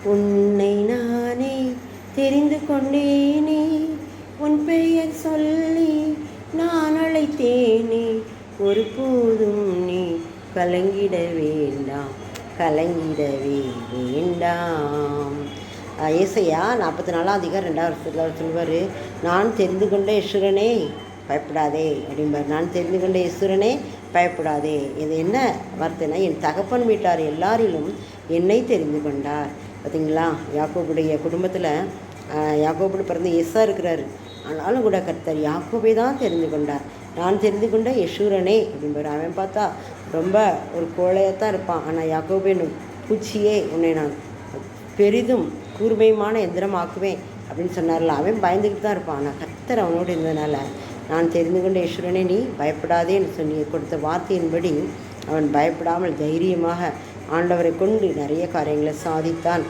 உன்னை நானே தெரிந்து கொண்டேனே, உன் பெயர் சொல்லி நான் அழைத்தேனே, ஒருபோதும் நீ கலங்கிட வேண்டாம், கலங்கிடவே வேண்டாம். ஏசாயா 44 அதிகாரம் 2வது வசனத்தில் சொல்வார், நான் தெரிந்து கொண்ட ஈஸ்வரனே பயப்படாதே அப்படிம்பார். நான் தெரிந்து கொண்ட ஈஸ்வரனே பயப்படாதே. இது என்ன வார்த்தைனா, என் தகப்பன் வீட்டார் எல்லாரிலும் என்னை தெரிந்து கொண்டார். பார்த்தீங்களா, யாக்கோபுடைய குடும்பத்தில் யாக்கோபுடு பிறந்த எஸ்ஸா இருக்கிறாரு. ஆனாலும் கூட கர்த்தர் யாக்கோபை தான் தெரிந்து கொண்டார். நான் தெரிந்து கொண்ட யெஷூரனே அப்படிம்பார். அவன் பார்த்தா ரொம்ப ஒரு கோழையத்தான் இருப்பான். ஆனால் யாக்கோபின் பூச்சியே, உன்னை நான் பெரிதும் கூர்மையுமான எந்திரமாக்குவேன் அப்படின்னு சொன்னார்ல. அவன் பயந்துக்கிட்டு தான் இருப்பான். ஆனால் கர்த்தர் அவனோடு இருந்ததுனால, நான் தெரிந்து கொண்ட யெஷூரனே நீ பயப்படாதேன்னு சொல்லி கொடுத்த வார்த்தையின்படி அவன் பயப்படாமல் தைரியமாக ஆண்டவரை கொண்டு நிறைய காரியங்களை சாதித்தான்.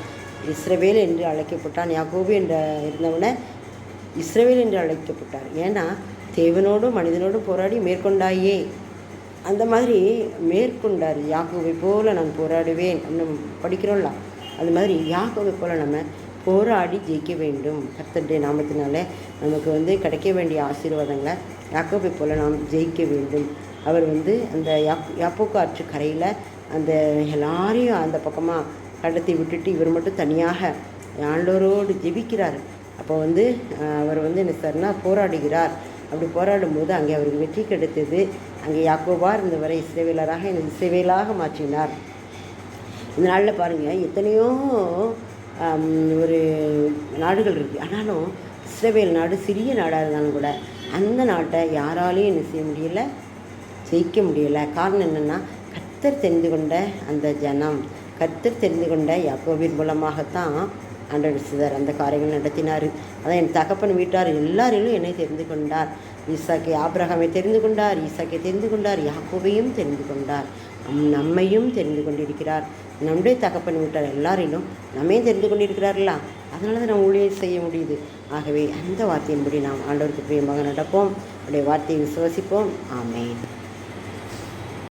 இஸ்ரவேல் என்று அழைக்கப்பட்டான். யாக்கோபு என்ற இருந்தவனை இஸ்ரவேல் என்று அழைக்கப்பட்டார். ஏன்னா தேவனோடும் மனிதனோடும் போராடி மேற்கொண்டாயே, அந்த மாதிரி மேற்கொண்டார். யாக்கோபை போல நான் போராடுவேன் அப்படின்னு படிக்கிறோம்ல, அது மாதிரி யாக்கோபை போல் நம்ம போராடி ஜெயிக்க வேண்டும். கர்த்தருடைய நாமத்தினால நமக்கு கிடைக்க வேண்டிய ஆசீர்வாதங்களை யாக்கோபை போல் நாம் ஜெயிக்க வேண்டும். அவர் அந்த யாப்போக்கு ஆற்று கரையில் அந்த எல்லாரையும் அந்த பக்கமாக கடத்தி விட்டுட்டு இவர் மட்டும் தனியாக ஆண்டவரோடு ஜெபிக்கிறார். அப்போ அவர் என்ன சார்னா போராடுகிறார். அப்படி போராடும்போது அங்கே அவருக்கு வெற்றி கிடைத்தது. அங்கே யாக்கோபா இருந்தவரை இஸ்ரவேலராக இஸ்ரவேலாக மாற்றினார். இந்த நாளில் பாருங்கள், எத்தனையோ ஒரு நாடுகள் இருக்குது. ஆனாலும் இஸ்ரவேல் நாடு சிறிய நாடாக இருந்தாலும் கூட அந்த நாட்டை யாராலையும் என்ன செய்ய முடியலை, ஜெயிக்க முடியலை. காரணம் என்னென்னா, கர்த்தர் தெரிந்து கொண்ட அந்த ஜனம், கர்த்தர் தெரிந்து கொண்ட யாக்கோபின் மூலமாகத்தான் ஆண்டவர் சிதர் அந்த காரியங்கள் நடத்தினார். அதான் என் தகப்பன் வீட்டார் எல்லாரிலும் என்னை தெரிந்து கொண்டார். ஈசாக்கை ஆபிரகாமை தெரிந்து கொண்டார், ஈசாக்கை தெரிந்து கொண்டார், யாக்கோபையும் தெரிந்து கொண்டார், நம்மையும் தெரிந்து கொண்டிருக்கிறார். நம்முடைய தகப்பன் வீட்டார் எல்லாரிலும் நம்மையும் தெரிந்து கொண்டிருக்கிறார்களா, அதனால தான் நம்ம ஊழியம் செய்ய முடியுது. ஆகவே அந்த வார்த்தையின்படி நாம் ஆண்டவருக்கு பிரியமாக நடப்போம், அவருடைய வார்த்தையை விசுவசிப்போம். ஆமென்.